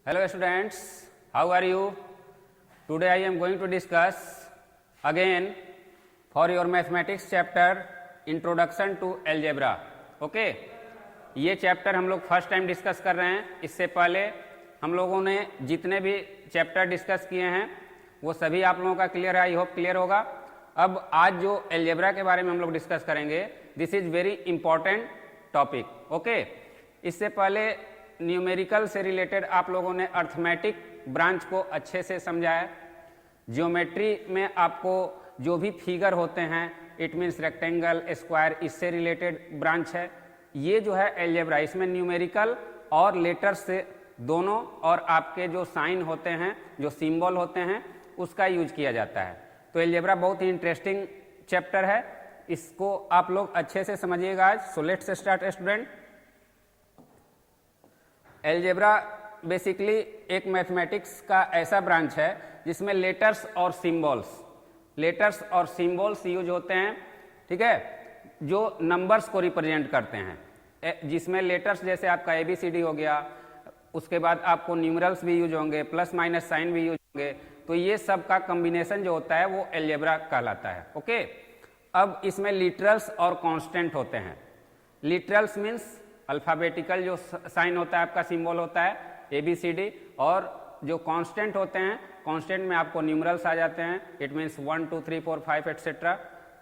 Hello students, how are you? Today I am going to discuss again for your mathematics chapter Introduction to Algebra. Okay? ये chapter हम लोग first time discuss कर रहे हैं। इससे पहले हम लोगों ने जितने भी चैप्टर डिस्कस किए हैं वो सभी आप लोगों का क्लियर है, आई होप क्लियर होगा। अब आज जो अलजेब्रा के बारे में हम लोग डिस्कस करेंगे, this is very important topic. Okay, इससे पहले न्यूमेरिकल से रिलेटेड आप लोगों ने अर्थमेटिक ब्रांच को अच्छे से समझा है। ज्योमेट्री में आपको जो भी फिगर होते हैं, इट मीन्स रेक्टेंगल, स्क्वायर, इससे रिलेटेड ब्रांच है। ये जो है अलजेब्रा, इसमें न्यूमेरिकल और लेटर्स से दोनों और आपके जो साइन होते हैं, जो सिंबल होते हैं, उसका यूज किया जाता है। तो अलजेब्रा बहुत ही इंटरेस्टिंग चैप्टर है, इसको आप लोग अच्छे से समझिएगा आज। So let's start student. Algebra basically एक मैथमेटिक्स का ऐसा ब्रांच है जिसमें लेटर्स और सिंबल्स यूज होते हैं, ठीक है, जो नंबर्स को रिप्रेजेंट करते हैं। जिसमें लेटर्स जैसे आपका ABCD हो गया, उसके बाद आपको न्यूमरल्स भी यूज होंगे, प्लस माइनस साइन भी यूज होंगे। तो ये सब का कॉम्बिनेशन जो होता है वो अलजेब्रा कहलाता है। ओके, अब इसमें लिटरल्स और कांस्टेंट होते हैं। लिटरल्स मीन्स अल्फ़ाबेटिकल जो साइन होता है, आपका सिंबल होता है ABCD, और जो कांस्टेंट होते हैं, कांस्टेंट में आपको न्यूमरल्स आ जाते हैं, इट मीन्स 1 2 3 4 5 एटसेट्रा।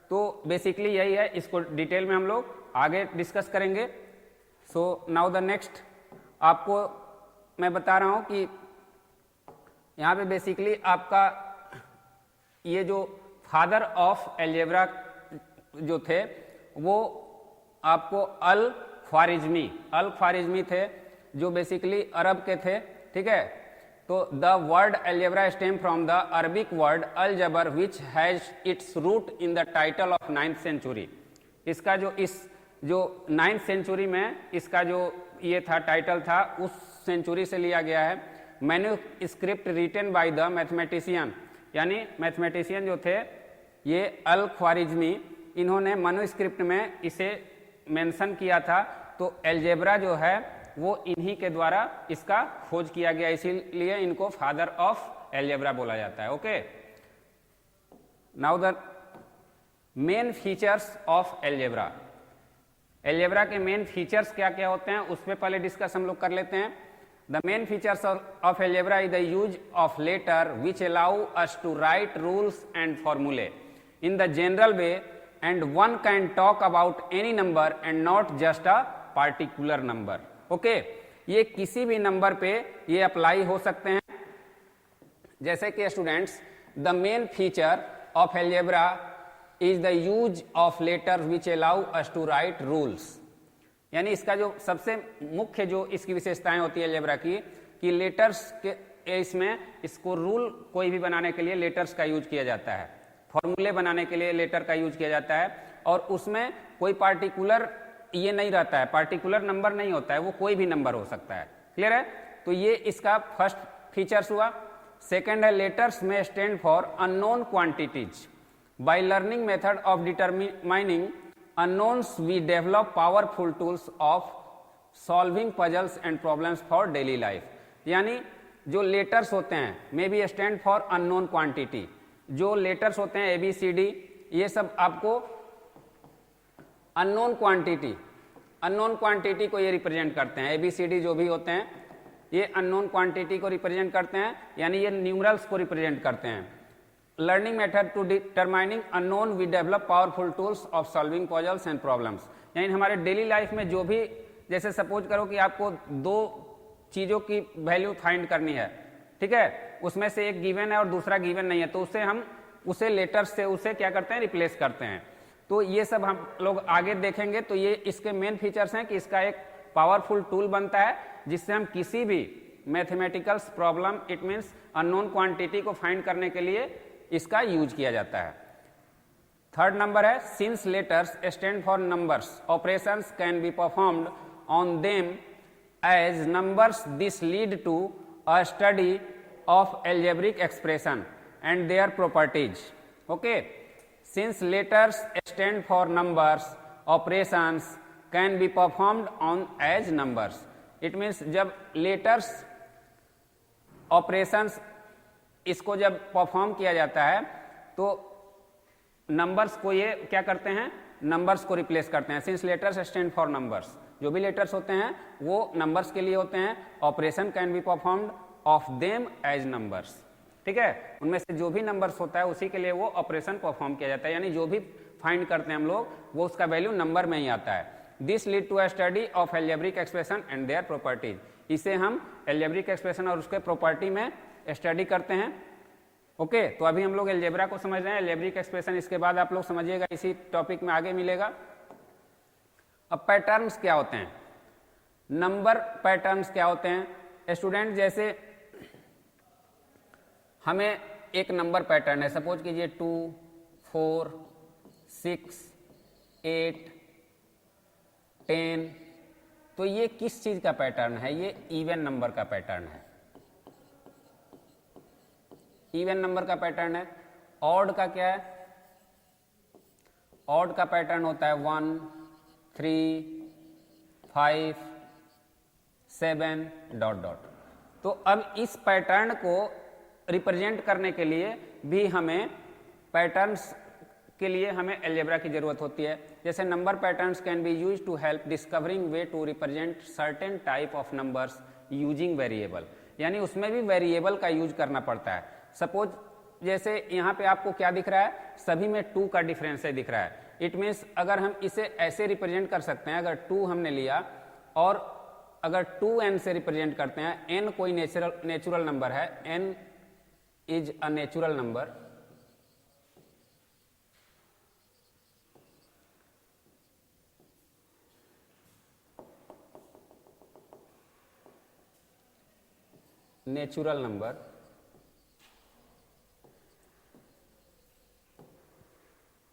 तो बेसिकली यही है, इसको डिटेल में हम लोग आगे डिस्कस करेंगे। सो नाउ द नेक्स्ट, आपको मैं बता रहा हूं कि यहाँ पे बेसिकली आपका ये जो फादर ऑफ अलजेब्रा जो थे वो आपको अल ख्वारिज़मी थे, जो बेसिकली अरब के थे, ठीक है। तो the word algebra stem from the Arabic word aljabr which has its root in the title of 9th century. इसका जो 9th सेंचुरी में इसका जो ये था टाइटल था, उस सेंचुरी से लिया गया है। Manuscript written by the mathematician, यानी मैथमेटिशियन जो थे ये अल ख्वारिज़मी, इन्होंने मैन्युस्क्रिप्ट में इसे मेंशन किया था। तो अलजेब्रा जो है वो इन्हीं के द्वारा इसका खोज किया गया, इसीलिए इनको फादर ऑफ अलजेब्रा बोला जाता है। Okay, now the main features of algebra. Algebra के मेन फीचर्स क्या क्या होते हैं उस पर पहले डिस्कस हम लोग कर लेते हैं। The main features of algebra is the use of letter which allow us to write rules and formulae in the general way, and one can talk about any number and not just a particular number. Okay, ये किसी भी number पे ये apply हो सकते हैं। जैसे कि students, the main feature of algebra is the use of letters which allow us to write rules. यानी इसका जो सबसे मुख्य जो इसकी विशेषताएं होती है अलजेब्रा की, कि लेटर्स के इसमें इसको रूल कोई भी बनाने के लिए लेटर्स का यूज किया जाता है, फॉर्मूले बनाने के लिए लेटर का यूज किया जाता है, और उसमें कोई पार्टिकुलर ये नहीं रहता है, पार्टिकुलर नंबर नहीं होता है, वो कोई भी नंबर हो सकता है। क्लियर है? तो ये इसका फर्स्ट फीचर्स हुआ। सेकंड है, लेटर्स में stand for unknown quantities. By learning method of determining unknowns we develop powerful tools of solving puzzles and problems for daily life. यानी जो लेटर्स होते हैं may be stand for unknown quantity. जो letters होते हैं ABCD, ये सब आपको अननोन क्वांटिटी को ये रिप्रेजेंट करते हैं। ABCD जो भी होते हैं ये अननोन क्वांटिटी को रिप्रेजेंट करते हैं, यानी ये न्यूमरल्स को रिप्रेजेंट करते हैं। Learning method to determining unknown we develop powerful tools of solving puzzles and problems. यानी हमारे डेली लाइफ में जो भी, जैसे सपोज करो कि आपको दो चीज़ों की वैल्यू फाइंड करनी है, ठीक है, उसमें से एक गिवन है और दूसरा गिवन नहीं है, तो उसे लेटर्स से उसे क्या करते हैं, रिप्लेस करते हैं। तो ये सब हम लोग आगे देखेंगे। तो ये इसके मेन फीचर्स हैं कि इसका एक पावरफुल टूल बनता है जिससे हम किसी भी mathematicals problem, it means unknown quantity को फाइंड करने के लिए इसका यूज किया जाता है। थर्ड नंबर है, since letters stand for numbers, operations can be performed on them as numbers. This lead to a study of algebraic expression and their properties. Okay, since letters stand for numbers, operations can be performed on as numbers. It means जब letters operations इसको जब perform किया जाता है तो numbers को ये क्या करते हैं, नंबर्स को रिप्लेस करते हैं। Since letters stand for numbers, जो भी लेटर्स होते हैं वो नंबर्स के लिए होते हैं। Operation can be performed of them as numbers, ठीक है, उनमें से जो भी नंबर्स होता है उसी के लिए वो ऑपरेशन परफॉर्म किया जाता है, यानी जो भी फाइंड करते हैं हम लोग वो उसका वैल्यू नंबर में ही आता है। This lead to a study of algebraic expression and their properties, इसे हम एल्जेब्रिक एक्सप्रेशन और उसके प्रॉपर्टी में स्टडी करते हैं। ओके, तो अभी हम लोग एल्जेब्रा को समझ रहे हैं, एल्जेब्रिक एक्सप्रेशन इसके बाद आप लोग समझिएगा, इसी टॉपिक में आगे मिलेगा। अब पैटर्न्स क्या होते हैं, नंबर पैटर्न्स क्या होते हैं स्टूडेंट, जैसे हमें एक नंबर पैटर्न है, सपोज कीजिए 2, 4, 6, 8, 10, तो ये किस चीज का पैटर्न है, ये इवन नंबर का पैटर्न है, इवन नंबर का पैटर्न है। ऑड का क्या है, ऑड का पैटर्न होता है 1, 3, 5, 7 ... तो अब इस पैटर्न को रिप्रेजेंट करने के लिए भी हमें पैटर्न्स के लिए हमें अलजेब्रा की जरूरत होती है। जैसे number patterns can be use to help discovering way to represent certain type of numbers using variable, यानी उसमें भी वेरिएबल का यूज करना पड़ता है। सपोज जैसे यहाँ पे आपको क्या दिख रहा है, सभी में 2 का डिफरेंस है दिख रहा है, इट मीन्स अगर हम इसे ऐसे रिप्रेजेंट कर सकते हैं, अगर 2 हमने लिया और अगर 2n से रिप्रेजेंट करते हैं, n कोई नेचुरल नंबर है, n is a natural number, natural number,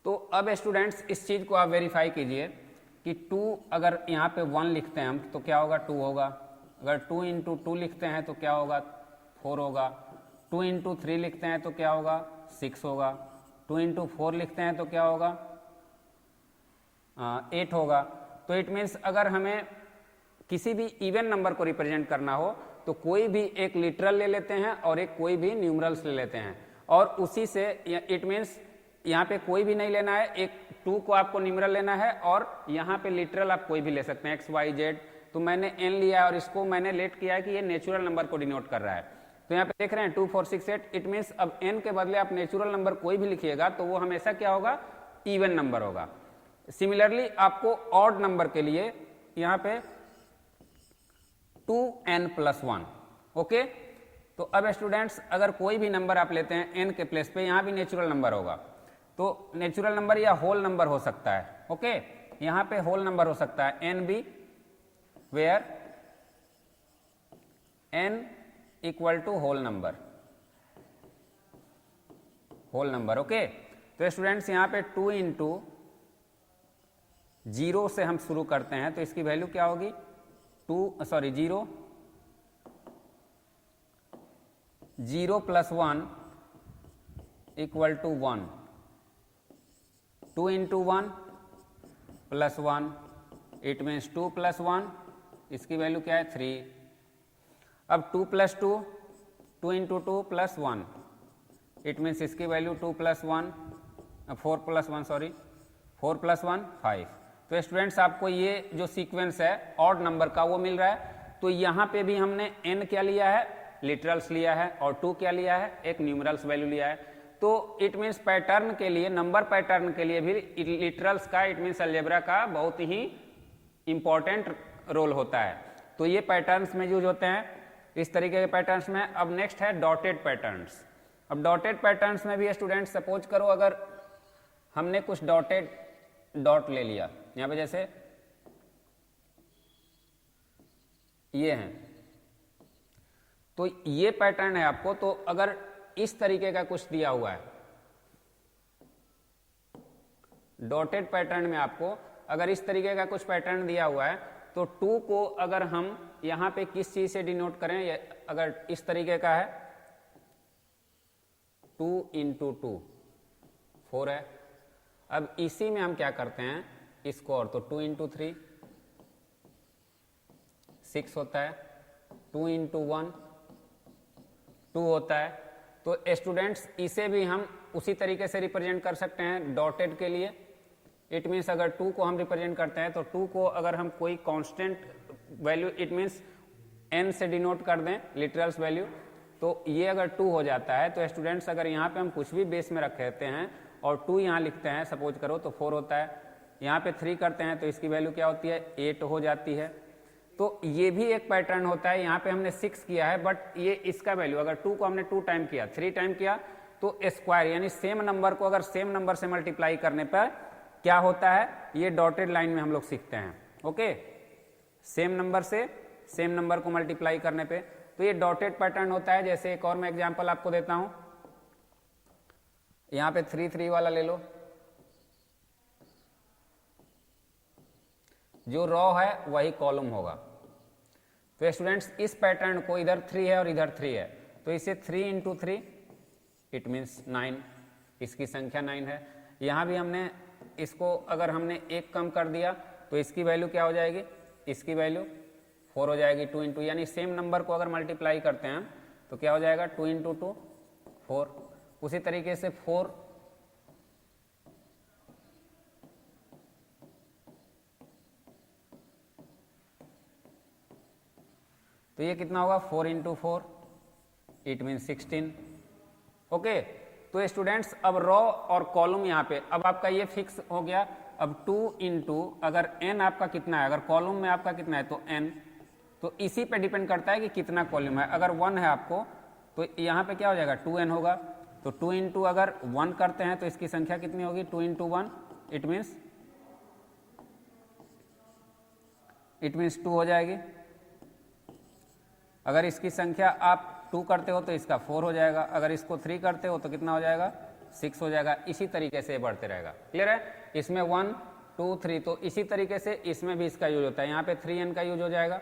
तो अब स्टूडेंट्स इस चीज को आप वेरीफाई कीजिए कि 2 अगर यहाँ पे 1 लिखते हैं हम तो क्या होगा, 2 होगा, अगर 2 इंटू 2 लिखते हैं तो क्या होगा, 4 होगा, 2 इंटू 3 लिखते हैं तो क्या होगा, 6 होगा, 2 इंटू 4 लिखते हैं तो क्या होगा, 8 होगा। तो इट मीन्स अगर हमें किसी भी इवन नंबर को रिप्रेजेंट करना हो तो कोई भी एक लिटरल ले लेते हैं और एक कोई भी न्यूमरल्स ले लेते हैं, और उसी से इट मीन्स यहाँ पे कोई भी नहीं लेना है, एक 2 को आपको न्यूमरल लेना है और यहाँ पे लिटरल आप कोई भी ले सकते हैं, x, y, z। तो मैंने n लिया है और इसको मैंने लेट किया है कि ये नेचुरल नंबर को डिनोट कर रहा है। तो यहाँ पे देख रहे हैं 2, 4, 6, 8, इट मीन्स अब n के बदले आप नेचुरल नंबर कोई भी लिखिएगा तो वो हमेशा क्या होगा, इवन नंबर होगा। सिमिलरली आपको ऑड नंबर के लिए यहाँ पे 2n+1, ओके। तो अब स्टूडेंट्स अगर कोई भी नंबर आप लेते हैं n के प्लेस पे, यहाँ भी नेचुरल नंबर होगा, तो नेचुरल नंबर या होल नंबर हो सकता है, ओके, यहाँ पे होल नंबर हो सकता है n भी, where n equal to whole number, whole number, okay. तो स्टूडेंट्स यहाँ पे 2 इंटू 0 से हम शुरू करते हैं तो इसकी वैल्यू क्या होगी, 0 + 1 equal to 1, 2 into 1 + 1, it means 2 + 1, इसकी वैल्यू क्या है, 3। अब 2 + 2, 2 इंटू 2 + 1, इट मीन्स इसकी वैल्यू 2 + 1, 4 + 1 सॉरी 4 + 1 5। तो स्टूडेंट्स आपको ये जो सीक्वेंस है ऑड नंबर का वो मिल रहा है। तो यहाँ पे भी हमने n क्या लिया है, लिटरल्स लिया है, और 2 क्या लिया है, एक न्यूमरल्स वैल्यू लिया है। तो इट मीन्स पैटर्न के लिए, नंबर पैटर्न के लिए भी लिटरल्स का, इट मीन्स अलजेब्रा का बहुत ही इंपॉर्टेंट रोल होता है। तो ये पैटर्न्स में यूज होते हैं, इस तरीके के पैटर्न्स में। अब नेक्स्ट है डॉटेड पैटर्न्स। अब डॉटेड पैटर्न्स में भी स्टूडेंट सपोज करो अगर हमने कुछ डॉट ले लिया, यहाँ पे जैसे ये हैं, तो ये पैटर्न है आपको। तो अगर इस तरीके का कुछ दिया हुआ है डॉटेड पैटर्न में, आपको अगर इस तरीके का कुछ पैटर्न दिया हुआ है तो 2 को अगर हम यहां पे किस चीज से डिनोट करें, अगर इस तरीके का है 2 इंटू 2 4 है। अब इसी में हम क्या करते हैं इसको, और तो 2 इंटू 3 6 होता है, 2 इंटू 1 2 होता है। तो स्टूडेंट्स इसे भी हम उसी तरीके से रिप्रेजेंट कर सकते हैं डॉटेड के लिए। इट मीन्स अगर 2 को हम रिप्रेजेंट करते हैं तो 2 को अगर हम कोई constant value, it means n से डिनोट कर दें लिटरल्स वैल्यू, तो ये अगर 2 हो जाता है तो स्टूडेंट्स अगर यहाँ पे हम कुछ भी बेस में रख देते हैं और 2 यहाँ लिखते हैं सपोज करो तो 4 होता है। यहाँ पे 3 करते हैं तो इसकी वैल्यू क्या होती है, 8 हो जाती है। तो ये भी एक पैटर्न होता है। यहाँ पे हमने 6 किया है बट ये इसका वैल्यू अगर 2 को हमने 2 टाइम किया, 3 टाइम किया तो स्क्वायर यानी सेम नंबर को अगर सेम नंबर से मल्टीप्लाई करने पर क्या होता है, ये डॉटेड लाइन में हम लोग सीखते हैं। ओके, सेम नंबर से सेम नंबर को मल्टीप्लाई करने पे तो ये डॉटेड पैटर्न होता है। जैसे एक और मैं एग्जांपल आपको देता हूं, यहां पे 3 3 वाला ले लो। जो रॉ है वही कॉलम होगा। तो स्टूडेंट्स इस पैटर्न को इधर 3 है और इधर 3 है तो इसे 3 इंटू 3 इट मीन्स 9, इसकी संख्या 9 है। यहां भी हमने इसको अगर हमने 1 कम कर दिया तो इसकी वैल्यू क्या हो जाएगी, इसकी वैल्यू 4 हो जाएगी। 2 इंटू यानी सेम नंबर को अगर मल्टीप्लाई करते हैं तो क्या हो जाएगा, 2 इंटू 2 4। उसी तरीके से 4 तो ये कितना होगा, 4 इंटू 4 इट मीन 16। ओके, तो स्टूडेंट्स अब रॉ और कॉलम यहाँ पे अब आपका ये फिक्स हो गया। अब 2 इंटू अगर n आपका कितना है, अगर कॉलम में आपका कितना है तो n, तो इसी पे डिपेंड करता है कि कितना कॉलम है। अगर 1 है आपको तो यहाँ पे क्या हो जाएगा, 2n होगा। तो 2 इंटू अगर 1 करते हैं तो इसकी संख्या कितनी होगी, 2 इंटू 1 इट मीन्स 2 हो जाएगी। अगर इसकी संख्या आप 2 करते हो तो इसका 4 हो जाएगा, अगर इसको 3 करते हो तो कितना हो जाएगा, 6 हो जाएगा। इसी तरीके से बढ़ते रहेगा। क्लियर है, इसमें 1 2 3 तो इसी तरीके से इसमें भी इसका यूज होता है। यहाँ पे 3n का यूज हो जाएगा,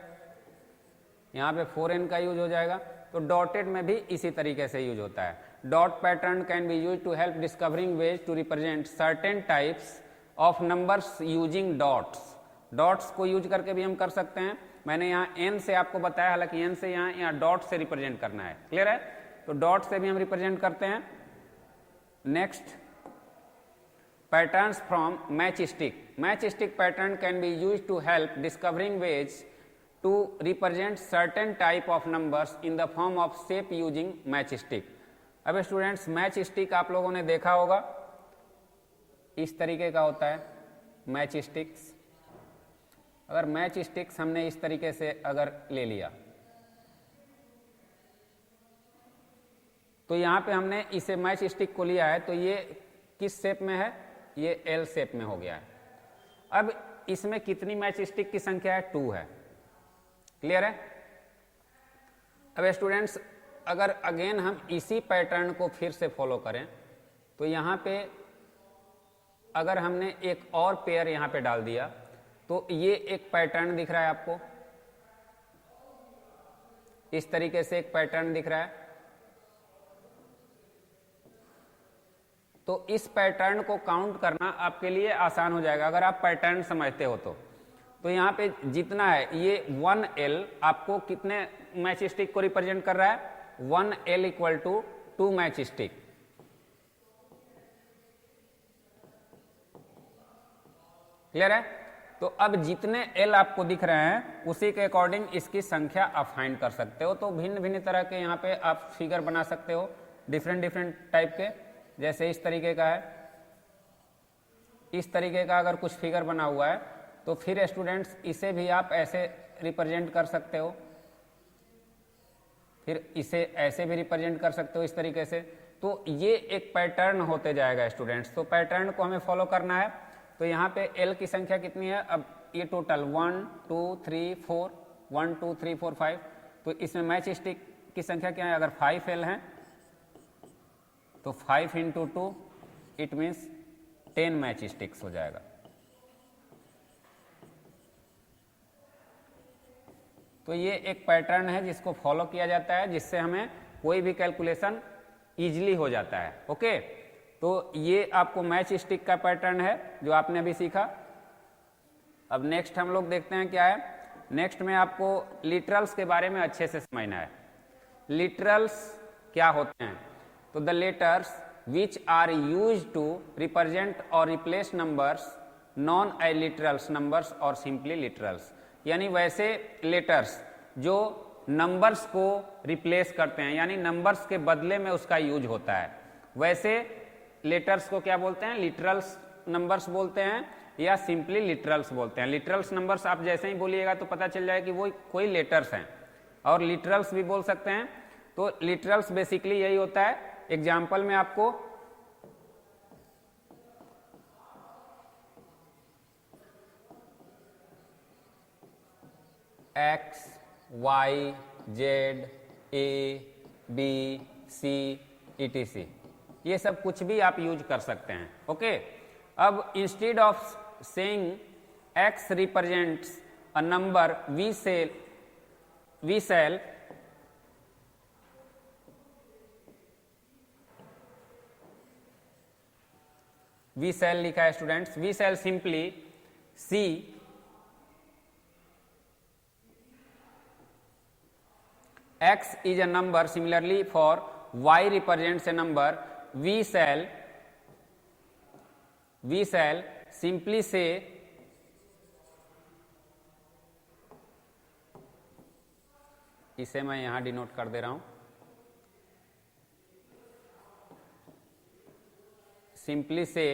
यहाँ पे 4n का यूज हो जाएगा। तो डॉटेड में भी इसी तरीके से यूज होता है। Dot pattern can be use to help discovering ways to represent certain types of numbers using dots. Dots को यूज करके भी हम कर सकते हैं। मैंने यहाँ n से आपको बताया, हालांकि n से यहाँ डॉट से रिप्रेजेंट करना है। क्लियर है, तो डॉट से भी हम रिप्रेजेंट करते हैं। Next, patterns from match stick. Match stick pattern can be use to help discovering ways to represent certain type of numbers in the form of shape using match stick। अब students match stick आप लोगों ने देखा होगा, इस तरीके का होता है मैच स्टिक्स। अगर मैच स्टिक्स हमने इस तरीके से अगर ले लिया तो यहाँ पे हमने इसे मैच स्टिक को लिया है तो ये किस शेप में है, ये एल शेप में हो गया है। अब इसमें कितनी मैच स्टिक की संख्या है, 2 है। क्लियर है। अब स्टूडेंट्स अगर अगेन हम इसी पैटर्न को फिर से फॉलो करें तो यहाँ पे अगर हमने एक और पेयर यहाँ पे डाल दिया तो ये एक पैटर्न दिख रहा है आपको, इस तरीके से एक पैटर्न दिख रहा है। तो इस पैटर्न को काउंट करना आपके लिए आसान हो जाएगा अगर आप पैटर्न समझते हो तो यहाँ पे जितना है ये 1l आपको कितने मैच स्टिक को रिप्रेजेंट कर रहा है, 1l equal to 2 match stick. Clear है। तो अब जितने l आपको दिख रहे हैं उसी के अकॉर्डिंग इसकी संख्या आप फाइंड कर सकते हो। तो भिन्न भिन्न तरह के यहाँ पे आप फिगर बना सकते हो, डिफरेंट टाइप के। जैसे इस तरीके का है, इस तरीके का अगर कुछ फिगर बना हुआ है तो फिर स्टूडेंट्स इसे भी आप ऐसे रिप्रेजेंट कर सकते हो, फिर इसे ऐसे भी रिप्रेजेंट कर सकते हो इस तरीके से। तो ये एक पैटर्न होते जाएगा स्टूडेंट्स। तो पैटर्न को हमें फॉलो करना है। तो यहाँ पे एल की संख्या कितनी है, अब ये टोटल 1 2 3 4 1 2 3 4 5। तो इसमें मैच स्टिक की संख्या क्या है, अगर 5l है तो 5 into 2 it means 10 match sticks हो जाएगा। तो ये एक पैटर्न है जिसको फॉलो किया जाता है, जिससे हमें कोई भी कैलकुलेशन इजीली हो जाता है। ओके, तो ये आपको मैच स्टिक का पैटर्न है जो आपने अभी सीखा। अब नेक्स्ट हम लोग देखते हैं क्या है। नेक्स्ट में आपको लिटरल्स के बारे में अच्छे से समझना है। लिटरल्स क्या होते हैं? तो the letters which are use to represent और replace numbers non a literals numbers और सिंपली लिटरल्स, यानी वैसे लेटर्स जो नंबर्स को रिप्लेस करते हैं, यानी नंबर्स के बदले में उसका यूज होता है, वैसे लेटर्स को क्या बोलते हैं? लिटरल्स नंबर्स बोलते हैं या सिंपली लिटरल्स बोलते हैं। लिटरल्स नंबर्स आप जैसे ही बोलिएगा तो पता चल जाए कि वो कोई लेटर्स हैं, और लिटरल्स भी बोल सकते हैं। तो लिटरल्स बेसिकली यही होता है। एग्जाम्पल में आपको एक्स, वाई, जेड, ए, बी, सी, etc, ये सब कुछ भी आप यूज कर सकते हैं। ओके, अब instead of saying X represents a number we shall लिखा है students, we shall simply see x is a number, similarly for y represents a number, we shall simply say इसे मैं यहां डिनोट कर दे रहा हूं, simply say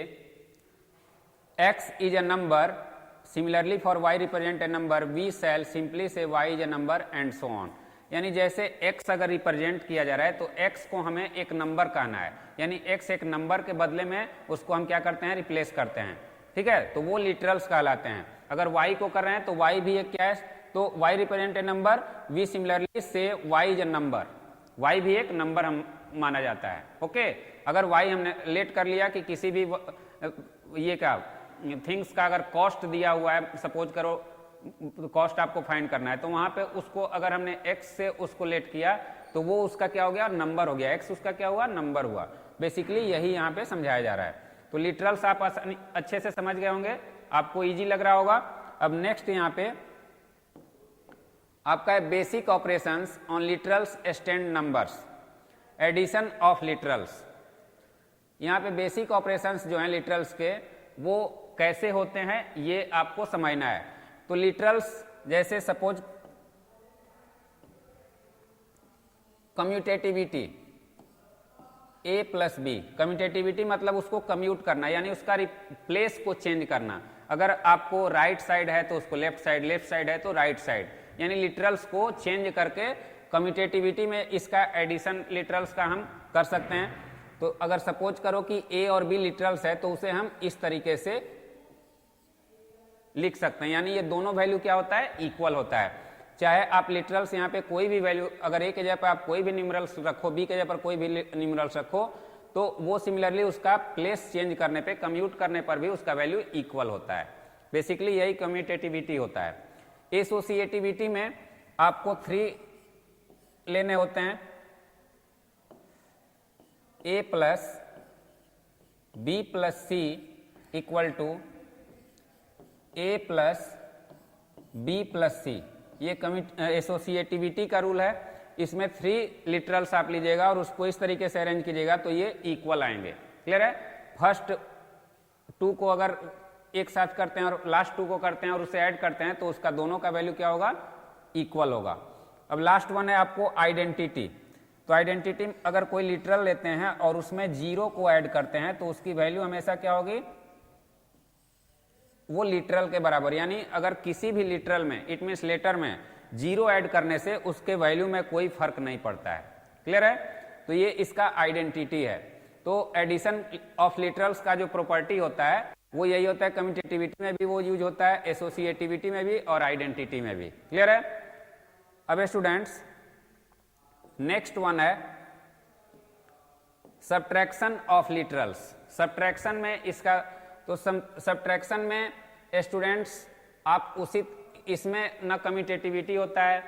x is a number, similarly for y represent a number, we shall simply say y is a number and so on। यानी जैसे x अगर represent किया जा रहा है तो x को हमें एक नंबर कहना है, यानी x एक नंबर के बदले में उसको हम क्या करते हैं? रिप्लेस करते हैं। ठीक है, तो वो लिटरल्स कहलाते हैं। अगर y को कर रहे हैं तो y भी एक क्या है? तो y represent a number, we similarly से y is a number, y भी एक नंबर हम माना जाता है। ओके, अगर y हमने लेट कर लिया कि किसी भी ये क्या थिंग्स का अगर कॉस्ट दिया हुआ है, सपोज करो कॉस्ट आपको फाइंड करना है, तो वहां पे उसको अगर हमने x से उसको लेट किया तो वो उसका क्या हो गया? नंबर हो गया। x उसका क्या हुआ? नंबर हुआ। बेसिकली यही यहाँ पे समझाया जा रहा है। तो लिटरल्स आप अच्छे से समझ गए होंगे, आपको इजी लग रहा होगा। अब नेक्स्ट यहाँ पे आपका है basic operations on literals stand numbers, addition of literals. यहाँ पे बेसिक ऑपरेशंस जो हैं लिटरल्स के वो कैसे होते हैं ये आपको समझना है। तो लिटरल्स जैसे suppose commutativity a plus b, commutativity मतलब उसको कम्यूट करना, यानी उसका प्लेस को चेंज करना। अगर आपको राइट साइड है तो उसको लेफ्ट साइड है तो राइट साइड, यानी लिटरल्स को चेंज करके कम्यूटेटिविटी में इसका एडिशन लिटरल्स का हम कर सकते हैं। तो अगर सपोज करो कि a और b लिटरल्स है तो उसे हम इस तरीके से लिख सकते हैं, यानी ये दोनों वैल्यू क्या होता है? इक्वल होता है। चाहे आप लिटरल्स यहाँ पे कोई भी वैल्यू, अगर a के जगह पर आप कोई भी न्यूमरल्स रखो, b के जगह पर कोई भी न्यूमरल्स रखो, तो वो सिमिलरली उसका प्लेस चेंज करने पे, कम्यूट करने पर भी उसका वैल्यू इक्वल होता है। बेसिकली यही कम्यूटेटिविटी होता है। एसोसिएटिविटी में आपको 3 लेने होते हैं, a plus b plus c equal to a plus b plus c. ये एसोसिएटिविटी का रूल है। इसमें 3 लिटरल्स आप लीजिएगा और उसको इस तरीके से अरेंज कीजिएगा तो ये इक्वल आएंगे। क्लियर है? फर्स्ट 2 को अगर एक साथ करते हैं और लास्ट 2 को करते हैं और उसे ऐड करते हैं तो उसका दोनों का वैल्यू क्या होगा? इक्वल होगा। अब लास्ट वन है आपको आइडेंटिटी। तो आइडेंटिटी अगर कोई लिटरल लेते हैं और उसमें 0 को ऐड करते हैं तो उसकी वैल्यू हमेशा क्या होगी? वो लिटरल के बराबर, यानी अगर किसी भी लिटरल में, इट मीन्स लेटर में 0 ऐड करने से उसके वैल्यू में कोई फर्क नहीं पड़ता है। क्लियर है? तो ये इसका आइडेंटिटी है। तो एडिशन ऑफ लिटरल्स का जो प्रॉपर्टी होता है वो यही होता है। कम्यूटेटिविटी में भी वो यूज होता है, एसोसिएटिविटी में भी और आइडेंटिटी में भी। क्लियर है? अब स्टूडेंट्स नेक्स्ट वन है सब्ट्रैक्शन ऑफ लिटरल्स। सब्ट्रैक्शन में इसका, तो सब्ट्रैक्शन में स्टूडेंट्स आप उसी, इसमें न कम्यूटेटिविटी होता है,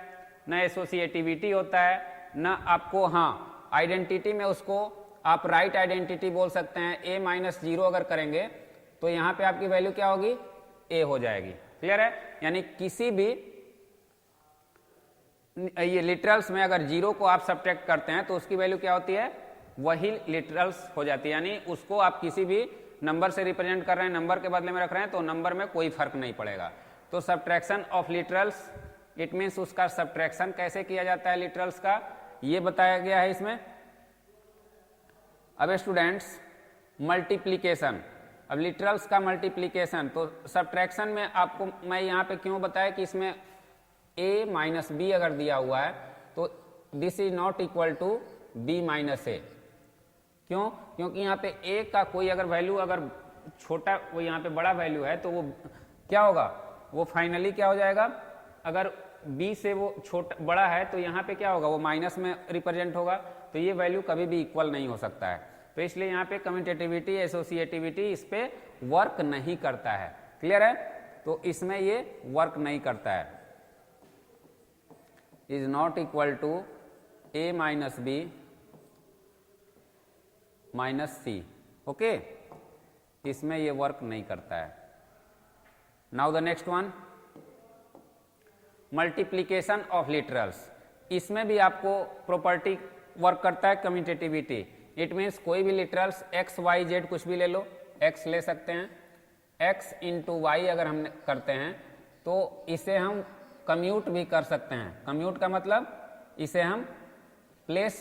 न एसोसिएटिविटी होता है, न आपको, हाँ आइडेंटिटी में उसको आप राइट आइडेंटिटी बोल सकते हैं। a माइनस 0 अगर करेंगे तो यहाँ पे आपकी वैल्यू क्या होगी? a हो जाएगी। क्लियर है? यानी किसी भी ये लिटरल्स में अगर 0 को आप सब्ट्रैक्ट करते हैं तो उसकी वैल्यू क्या होती है, वही लिटरल्स हो जाती है, यानी उसको आप किसी भी नंबर से रिप्रेजेंट कर रहे हैं, नंबर के बदले में रख रहे हैं तो नंबर में कोई फर्क नहीं पड़ेगा। तो subtraction of literals it means उसका सब्ट्रैक्शन कैसे किया जाता है लिटरल्स का, ये बताया गया है इसमें। अब स्टूडेंट्स मल्टीप्लीकेशन, अब लिटरल्स का मल्टीप्लीकेशन, तो सब्ट्रैक्शन में आपको मैं यहाँ पे क्यों बताया कि इसमें a माइनस बी अगर दिया हुआ है तो this is not equal to b minus a. क्यों? क्योंकि यहाँ पे a का कोई अगर वैल्यू अगर छोटा, वो यहाँ पे बड़ा वैल्यू है तो वो क्या होगा, वो फाइनली क्या हो जाएगा, अगर b से वो छोटा बड़ा है तो यहाँ पे क्या होगा, वो माइनस में रिप्रेजेंट होगा, तो ये वैल्यू कभी भी इक्वल नहीं हो सकता है। तो इसलिए यहाँ पे कम्यूटेटिविटी एसोसिएटिविटी इस पे वर्क नहीं करता है। क्लियर है? तो इसमें ये वर्क नहीं करता है। Is not equal to a minus b minus c. Okay, इसमें ये वर्क नहीं करता है। Now the next one, multiplication of literals, इसमें भी आपको प्रॉपर्टी वर्क करता है कम्यूटेटिविटी। इट मीन्स कोई भी लिटरल्स x y z कुछ भी ले लो, x ले सकते हैं, x इंटू वाई अगर हम करते हैं तो इसे हम कम्यूट भी कर सकते हैं। कम्यूट का मतलब इसे हम प्लेस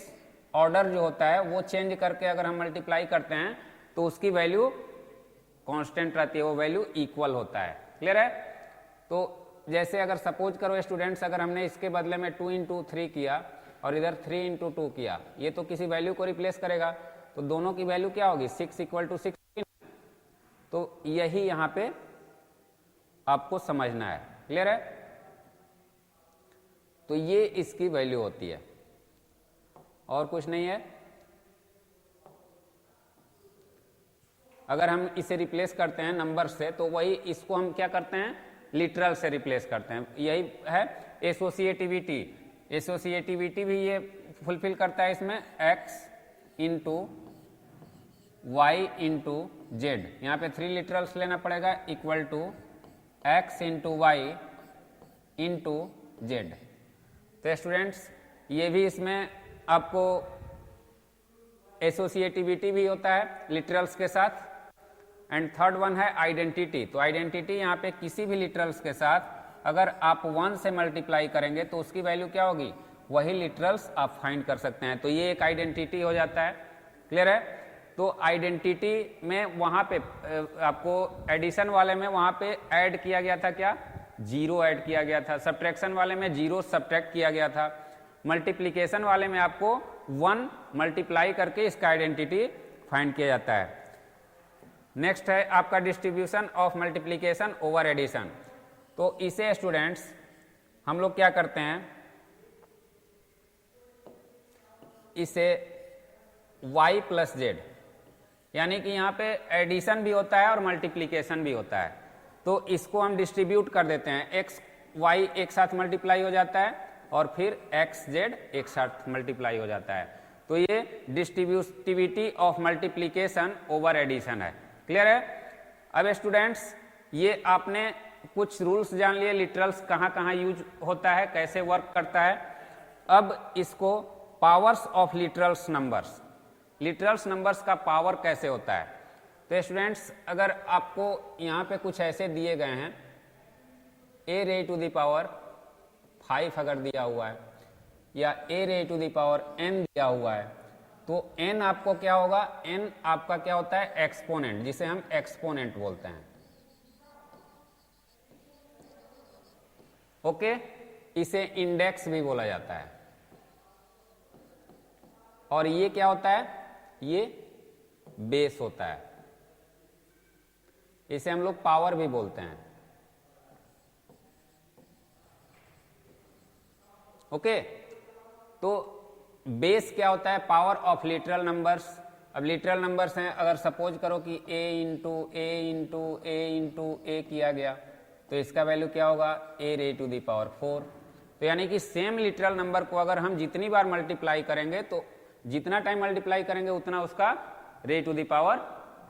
ऑर्डर जो होता है वो चेंज करके अगर हम मल्टीप्लाई करते हैं तो उसकी वैल्यू कांस्टेंट रहती है, वो वैल्यू इक्वल होता है। क्लियर है? तो जैसे अगर सपोज करो स्टूडेंट्स, अगर हमने इसके बदले में 2 इंटू 3 किया और इधर 3 इंटू 2 किया, ये तो किसी वैल्यू को रिप्लेस करेगा, तो दोनों की वैल्यू क्या होगी, 6 इक्वल टू 16। तो यही यहाँ पे आपको समझना है। क्लियर है? तो ये इसकी वैल्यू होती है और कुछ नहीं है। अगर हम इसे रिप्लेस करते हैं नंबर से तो वही इसको हम क्या करते हैं, लिटरल से रिप्लेस करते हैं। यही है एसोसिएटिविटी। एसोसिएटिविटी भी ये फुलफिल करता है इसमें, x into y into z, यहाँ पे 3 लिटरल्स लेना पड़ेगा, equal to x into y into z. तो स्टूडेंट्स ये भी इसमें आपको एसोसिएटिविटी भी होता है लिटरल्स के साथ। एंड थर्ड वन है आइडेंटिटी। तो आइडेंटिटी यहाँ पे किसी भी लिटरल्स के साथ अगर आप 1 से मल्टीप्लाई करेंगे तो उसकी वैल्यू क्या होगी, वही लिटरल्स आप फाइंड कर सकते हैं। तो ये एक आइडेंटिटी हो जाता है। क्लियर है? तो आइडेंटिटी में वहाँ पे आपको एडिशन वाले में वहाँ पे ऐड किया गया था क्या, 0 ऐड किया गया था। सब्ट्रैक्शन वाले में 0 सब्ट्रैक्ट किया गया था। मल्टीप्लिकेशन वाले में आपको 1 मल्टीप्लाई करके इसका आइडेंटिटी फाइंड किया जाता है। नेक्स्ट है आपका distribution of multiplication over addition. तो इसे स्टूडेंट्स हम लोग क्या करते हैं, इसे y प्लस जेड, यानी कि यहाँ पे एडिशन भी होता है और मल्टीप्लिकेशन भी होता है, तो इसको हम डिस्ट्रीब्यूट कर देते हैं। x y एक साथ मल्टीप्लाई हो जाता है और फिर x z एक साथ मल्टीप्लाई हो जाता है। तो ये distributivity of multiplication over addition है। क्लियर है? अब स्टूडेंट्स ये आपने कुछ रूल्स जान लिए, लिटरल्स कहाँ कहाँ यूज होता है, कैसे वर्क करता है। अब इसको powers of literals numbers, literals numbers का पावर कैसे होता है। तो स्टूडेंट्स अगर आपको यहाँ पे कुछ ऐसे दिए गए हैं, a raise to the power 5 अगर दिया हुआ है या a raise to the power n दिया हुआ है, तो n आपको क्या होगा, n आपका क्या होता है, एक्सपोनेंट, जिसे हम एक्सपोनेंट बोलते हैं। ओके, इसे इंडेक्स भी बोला जाता है। और ये क्या होता है, ये बेस होता है, इसे हम लोग पावर भी बोलते हैं। ओके, तो बेस क्या होता है, पावर ऑफ लिटरल नंबर्स। अब लिटरल नंबर्स हैं, अगर सपोज करो कि a into a into a into a किया गया, तो इसका वैल्यू क्या होगा, a raise to the power 4। तो यानी कि सेम लिटरल नंबर को अगर हम जितनी बार मल्टीप्लाई करेंगे, तो जितना टाइम मल्टीप्लाई करेंगे उतना उसका रे टू दी पावर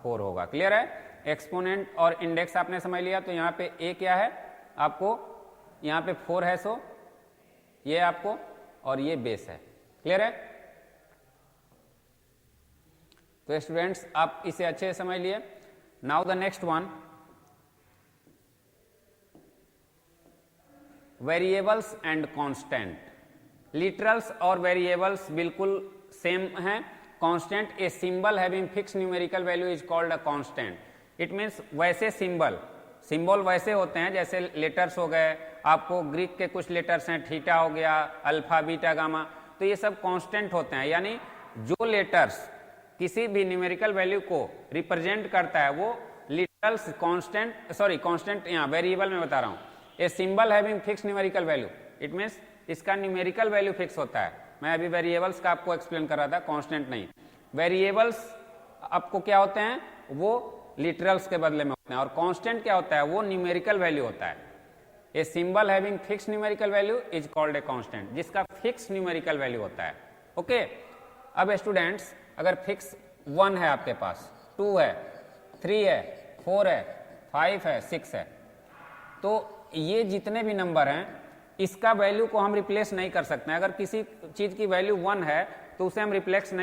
4 होगा। क्लियर है? एक्सपोनेंट और इंडेक्स आपने समझ लिया। तो यहाँ पे a क्या है, आपको यहाँ पे 4 है, सो ये आपको, और ये बेस है। क्लियर है? तो स्टूडेंट्स आप इसे अच्छे से समझ लिए। Now the next one, variables and constant. Literals और वेरिएबल्स बिल्कुल सेम हैं। Constant, a symbol having fix numerical value is called a constant. It means वैसे सिंबल वैसे होते हैं जैसे लेटर्स हो गए, आपको ग्रीक के कुछ लेटर्स हैं, थीटा हो गया, अल्फा बीटा गामा, तो ये सब कांस्टेंट होते हैं। यानी जो लेटर्स किसी भी न्यूमेरिकल वैल्यू को रिप्रेजेंट करता है वो लिटरल्स कांस्टेंट यहाँ वेरिएबल में बता रहा हूँ। A symbol having fix numerical value, it means इसका न्यूमेरिकल वैल्यू फिक्स होता है। मैं अभी वेरिएबल्स का आपको एक्सप्लेन कर रहा था, कांस्टेंट नहीं। वेरिएबल्स आपको क्या होते हैं, वो लिटरल्स के बदले में होते हैं, और कांस्टेंट क्या होता है, वो न्यूमेरिकल वैल्यू होता है। A symbol having fix numerical value is called a constant, जिसका फिक्स न्यूमेरिकल वैल्यू होता है। ओके, अब स्टूडेंट्स अगर फिक्स 1 है आपके पास, 2 है, 3 है, 4 है, 5 है, 6 है, तो ये जितने भी नंबर हैं इसका वैल्यू को हम रिप्लेस नहीं कर सकते हैं। अगर किसी चीज की वैल्यू 1 है तो उसे हम रिप्लेस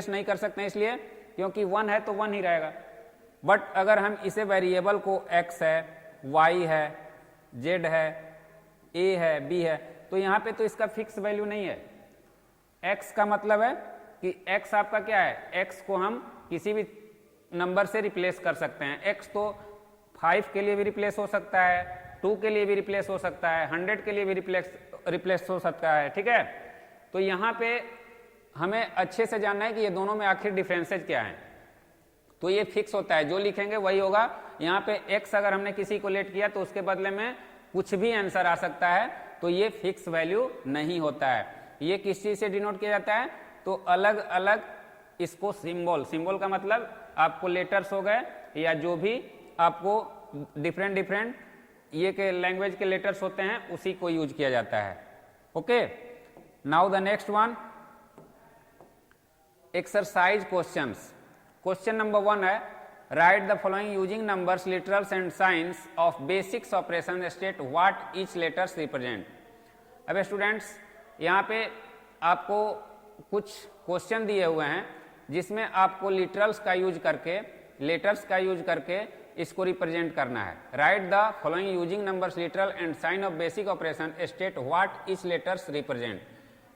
नहीं कर सकते हैं, इसलिए क्योंकि 1 है तो 1 ही रहेगा। बट अगर हम इसे वेरिएबल को x है, y है, z है, a है, b है, तो यहाँ पे तो इसका फिक्स वैल्यू नहीं है। x का मतलब है कि x आपका क्या है, x को हम किसी भी नंबर से रिप्लेस कर सकते हैं। x तो 5 के लिए भी रिप्लेस हो सकता है, 2 के लिए भी रिप्लेस हो सकता है, 100 के लिए भी रिप्लेस हो सकता है। ठीक है, तो यहाँ पे हमें अच्छे से जानना है कि ये दोनों में आखिर डिफरेंसेज क्या है। तो ये फिक्स होता है, जो लिखेंगे वही होगा। यहाँ पे x अगर हमने किसी को लेट किया तो उसके बदले में कुछ भी आंसर आ सकता है, तो ये फिक्स वैल्यू नहीं होता है। ये किस चीज से डिनोट किया जाता है, तो अलग अलग इसको सिंबल का मतलब आपको लेटर्स हो गए या जो भी आपको डिफरेंट ये के लैंग्वेज के लेटर्स होते हैं उसी को यूज किया जाता है। Okay, now the next one, exercise questions. Question number 1 है, write the following using numbers, literals and science of basics operation, state what each letters represent. अब स्टूडेंट्स यहाँ पे आपको कुछ क्वेश्चन दिए हुए हैं जिसमें आपको लिटरल्स का यूज करके, लेटर्स का यूज करके इसको रिप्रेजेंट करना है। Write the following using numbers, literal and sign of basic operation, state what each letters represent.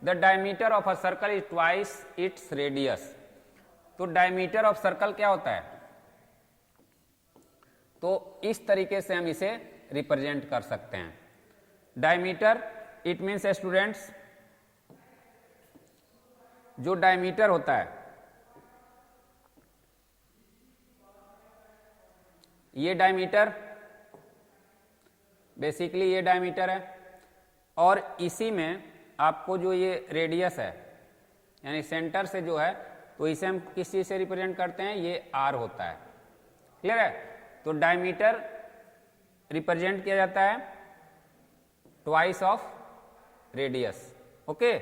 The diameter of a circle is twice its radius. तो डायमीटर ऑफ सर्कल क्या होता है, तो इस तरीके से हम इसे रिप्रेजेंट कर सकते हैं। डायमीटर इट मीन्स स्टूडेंट्स, जो डायमीटर होता है, ये डायमीटर बेसिकली ये डायमीटर है, और इसी में आपको जो ये रेडियस है यानी सेंटर से जो है, तो इसे हम किस चीज से रिप्रेजेंट करते हैं, ये r होता है। क्लियर है? तो डायमीटर रिप्रेजेंट किया जाता है ट्वाइस ऑफ रेडियस। ओके,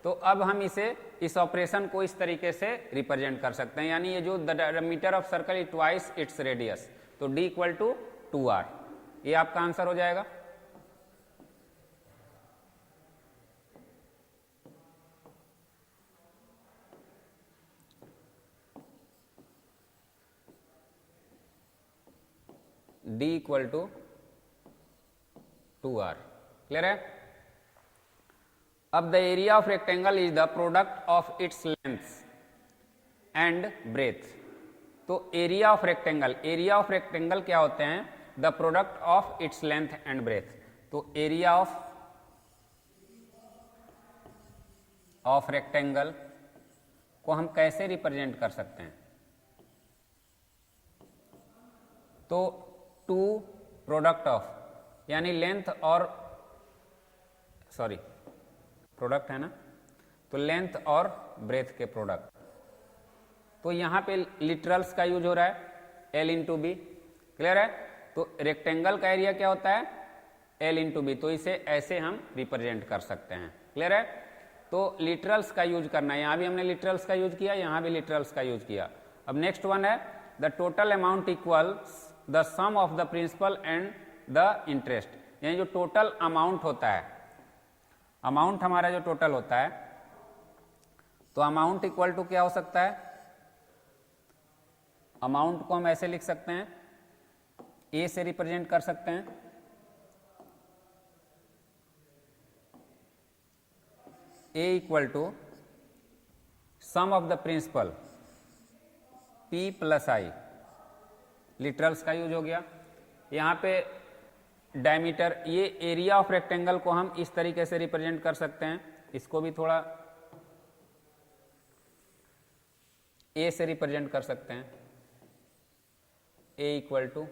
तो अब हम इस ऑपरेशन को इस तरीके से रिप्रेजेंट कर सकते हैं, यानी ये जो the diameter of circle is twice its radius, तो d इक्वल टू 2r, ये आपका आंसर हो जाएगा। d equal to 2r। Clear है? अब the area of rectangle is the product of its length and breadth. तो एरिया ऑफ रेक्टेंगल क्या होते हैं, the product of its length and breadth. तो एरिया ऑफ रेक्टेंगल को हम कैसे रिप्रेजेंट कर सकते हैं, तो 2 प्रोडक्ट ऑफ, यानी लेंथ और प्रोडक्ट है ना, तो लेंथ और ब्रेथ के प्रोडक्ट। तो यहां पे लिटरल्स का यूज हो रहा है L इंटू बी। क्लियर है? तो रेक्टेंगल का एरिया क्या होता है, L इंटू बी, तो इसे ऐसे हम रिप्रेजेंट कर सकते हैं। क्लियर है? तो लिटरल्स का यूज करना है, यहां भी हमने लिटरल्स का यूज किया, यहां भी लिटरल्स का यूज किया। अब नेक्स्ट वन है, the total amount equals the sum of the principal and the interest. यानी जो टोटल अमाउंट होता है, अमाउंट हमारा जो टोटल होता है, तो अमाउंट इक्वल टू क्या हो सकता है, अमाउंट को हम ऐसे लिख सकते हैं, ए से रिप्रेजेंट कर सकते हैं, a equal to sum of the principal p plus i, literals का यूज हो गया। यहाँ पे डायमीटर, ये एरिया ऑफ रेक्टेंगल को हम इस तरीके से रिप्रेजेंट कर सकते हैं, इसको भी थोड़ा ए से रिप्रेजेंट कर सकते हैं, ए इक्वल टू,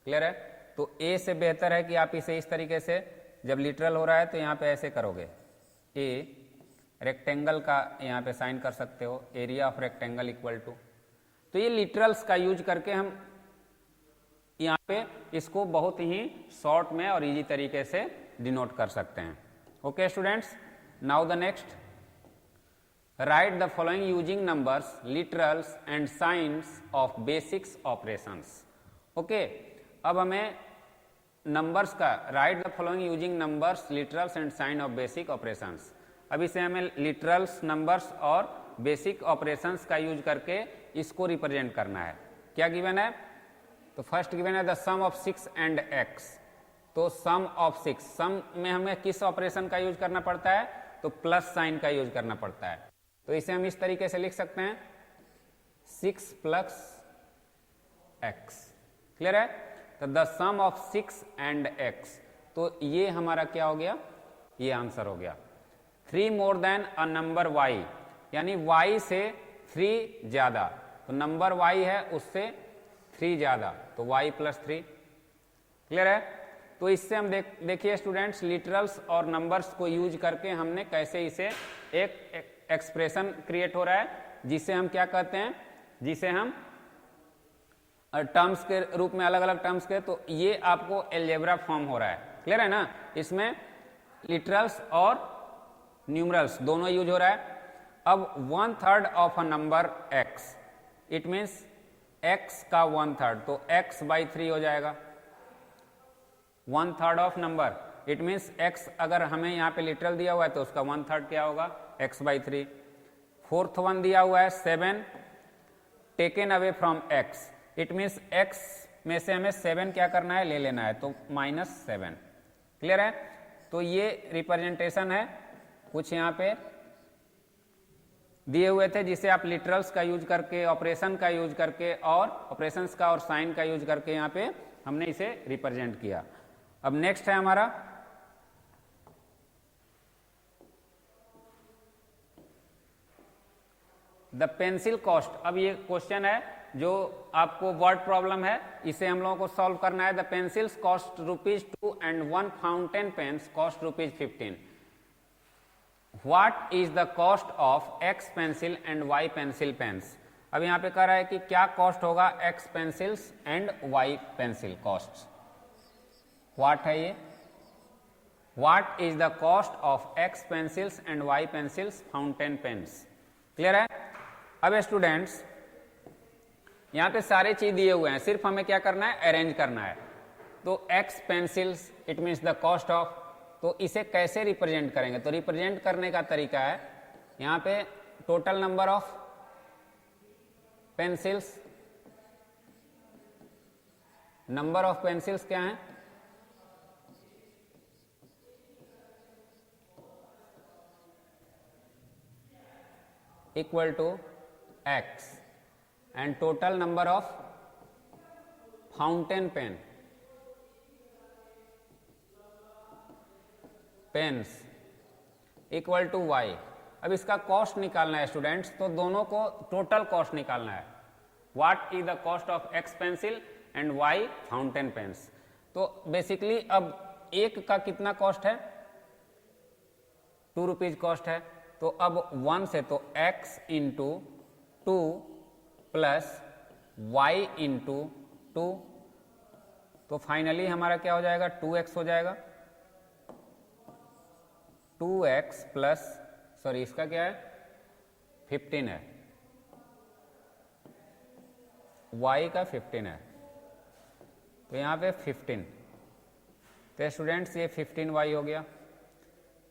क्लियर है। तो ए से बेहतर है कि आप इसे इस तरीके से, जब लिटरल हो रहा है तो यहाँ पे ऐसे करोगे, ए रेक्टेंगल का यहाँ पे साइन कर सकते हो, area of rectangle equal to. तो ये लिटरल्स का यूज करके हम यहाँ पे इसको बहुत ही शॉर्ट में और इजी तरीके से डिनोट कर सकते हैं। Okay students, now the next, write the following using numbers, literals and science of basics operations. Okay, अब हमें नंबर्स का, write the following using numbers, literals and sign of basic operations. अब इसे हमें लिटरल्स, नंबर्स और basic operations का use करके इसको रिप्रेजेंट करना है। क्या गिवन है, तो फर्स्ट गिवन है the sum of 6 and x। तो सम ऑफ 6, सम में हमें किस ऑपरेशन का यूज करना पड़ता है, तो प्लस साइन का यूज करना पड़ता है। तो इसे हम इस तरीके से लिख सकते हैं 6 प्लस x, क्लियर है। तो the sum of 6 and x, तो ये हमारा क्या हो गया, ये आंसर हो गया। 3 more than a number y, यानी y से 3 ज्यादा, तो नंबर y है उससे 3 ज्यादा, तो y प्लस 3, क्लियर है। तो इससे हम देखिए स्टूडेंट्स, लिटरल्स और नंबर्स को यूज करके हमने कैसे इसे एक एक्सप्रेशन क्रिएट हो रहा है, जिसे हम क्या कहते हैं, जिसे हम टर्म्स के रूप में, अलग अलग टर्म्स के, तो ये आपको एल्जेब्रा फॉर्म हो रहा है, क्लियर है ना। इसमें लिटरल्स और न्यूमरल्स दोनों यूज हो रहा है। अब 1/3 of a number x, it means x का 1/3, तो x बाई 3 हो जाएगा। 1/3 of number, it means x, अगर हमें यहाँ पे लिटरल दिया हुआ है तो उसका 1/3 क्या होगा, x बाई 3। फोर्थ वन दिया हुआ है 7 taken away from x, it means x में से हमें 7 क्या करना है, ले लेना है, तो -7, क्लियर है। तो ये रिप्रेजेंटेशन है, कुछ यहाँ पे दिए हुए थे जिसे आप लिटरल्स का यूज करके, ऑपरेशन का यूज करके और ऑपरेशंस का और साइन का यूज करके यहाँ पे हमने इसे रिप्रेजेंट किया। अब नेक्स्ट है हमारा द पेंसिल कॉस्ट। अब ये क्वेश्चन है जो आपको वर्ड प्रॉब्लम है, इसे हम लोगों को सॉल्व करना है। The pencils cost ₹2 and 1 fountain pens cost ₹15। What is the cost of X pencil and Y pencil pens. अब यहाँ पे कह रहा है कि क्या कॉस्ट होगा X pencils and Y pencil cost. What है ये, What is the cost of X pencils and Y pencils fountain pens, clear है। अब स्टूडेंट्स यहाँ पे सारे चीज दिए हुए हैं, सिर्फ हमें क्या करना है, अरेंज करना है। तो X pencils, it means the cost of, तो इसे कैसे रिप्रेजेंट करेंगे, तो रिप्रेजेंट करने का तरीका है, यहाँ पे total number of pencils, number of pencils क्या है, equal to x and total number of fountain pen pens equal to y। अब इसका कॉस्ट निकालना है स्टूडेंट्स, तो दोनों को टोटल कॉस्ट निकालना है। What is the cost of x pencil and y fountain pens. तो बेसिकली अब एक का कितना कॉस्ट है, ₹2 कॉस्ट है, तो अब 1 से, तो x into 2 plus y into 2, तो फाइनली हमारा क्या हो जाएगा, 2x हो जाएगा। 2x प्लस, सॉरी इसका क्या है, 15 है, y का 15 है, तो यहाँ पे 15 तो स्टूडेंट्स ये 15y हो गया।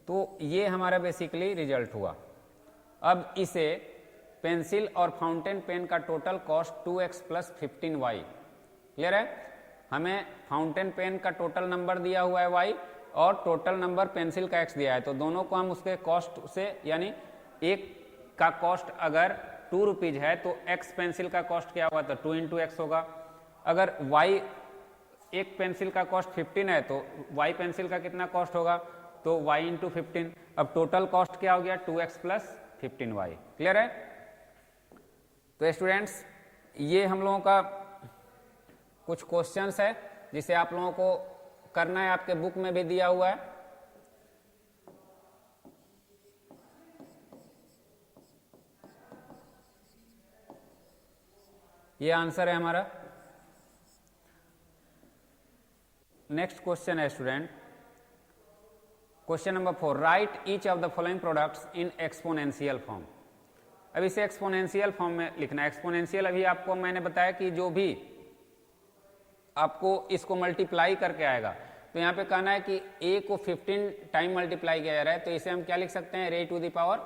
तो ये हमारा बेसिकली रिजल्ट हुआ। अब इसे पेंसिल और फाउंटेन पेन का total cost 2x plus 15y, clear है। हमें फाउंटेन पेन का टोटल नंबर दिया हुआ है y और टोटल नंबर पेंसिल का x दिया है, तो दोनों को हम उसके कॉस्ट से, यानी एक का कॉस्ट अगर 2 रुपीज है तो x पेंसिल का कॉस्ट क्या होगा, तो 2 इंटू एक्स होगा। अगर y एक पेंसिल का कॉस्ट 15 है तो y पेंसिल का कितना कॉस्ट होगा, तो y इंटू 15। अब टोटल कॉस्ट क्या हो गया, 2x प्लस 15y, क्लियर है। तो स्टूडेंट्स ये हम लोगों का कुछ क्वेश्चंस है जिसे आप लोगों को करना है, आपके बुक में भी दिया हुआ है। ये आंसर है हमारा। नेक्स्ट क्वेश्चन है student, question number 4, right each of the following products in exponential form. अब इसे एक्सपोनेंशियल फॉर्म में लिखना है। एक्सपोनेंशियल अभी आपको मैंने बताया कि जो भी आपको इसको मल्टीप्लाई करके आएगा, तो यहाँ पे कहना है कि a को 15 टाइम मल्टीप्लाई किया जा रहा है, तो इसे हम क्या लिख सकते हैं, रे टू द पावर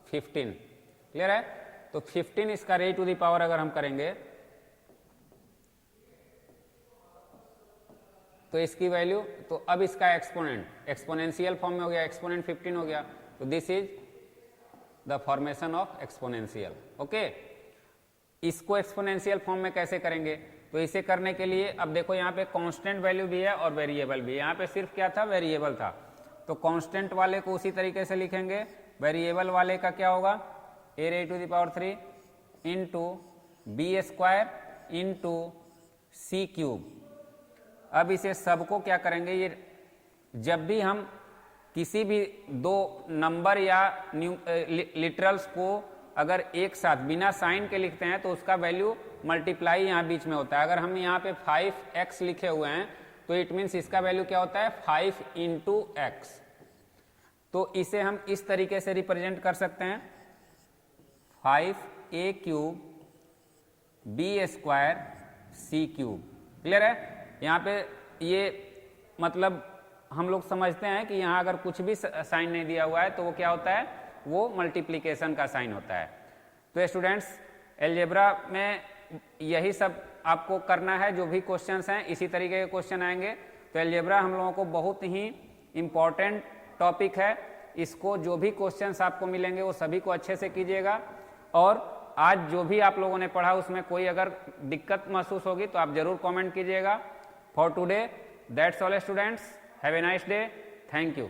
15, क्लियर है। तो 15 इसका रे टू द पावर अगर हम करेंगे तो इसकी वैल्यू, तो अब इसका एक्सपोनेंट एक्सपोनेंशियल फॉर्म में हो गया, एक्सपोनेंट 15 हो गया, तो this is the formation of exponential. Okay, इसको एक्सपोनेंशियल फॉर्म में कैसे करेंगे, तो इसे करने के लिए अब देखो यहाँ पे कांस्टेंट वैल्यू भी है और वेरिएबल भी है। यहाँ पे सिर्फ क्या था, वेरिएबल था, तो कांस्टेंट वाले को उसी तरीके से लिखेंगे, वेरिएबल वाले का क्या होगा, a raise to the power 3 into b square into c cube. अब इसे सबको क्या करेंगे, ये जब भी हम किसी भी दो नंबर या लिटरल्स को अगर एक साथ बिना साइन के लिखते हैं तो उसका वैल्यू मल्टीप्लाई यहाँ बीच में होता है। अगर हम यहाँ पे 5x लिखे हुए हैं तो इट मीन्स इसका वैल्यू क्या होता है, 5 इंटू एक्स। तो इसे हम इस तरीके से रिप्रेजेंट कर सकते हैं, 5a क्यूब बी स्क्वायर सी क्यूब, क्लियर है। यहाँ पे ये मतलब हम लोग समझते हैं कि यहाँ अगर कुछ भी साइन नहीं दिया हुआ है तो वो क्या होता है, वो मल्टीप्लिकेशन का साइन होता है। तो स्टूडेंट्स अलजेब्रा में यही सब आपको करना है, जो भी क्वेश्चंस हैं इसी तरीके के क्वेश्चन आएंगे। तो अलजेब्रा हम लोगों को बहुत ही इम्पॉर्टेंट टॉपिक है, इसको जो भी क्वेश्चंस आपको मिलेंगे वो सभी को अच्छे से कीजिएगा। और आज जो भी आप लोगों ने पढ़ा उसमें कोई अगर दिक्कत महसूस होगी तो आप जरूर कमेंट कीजिएगा। For today that's all students, have a nice day, thank you.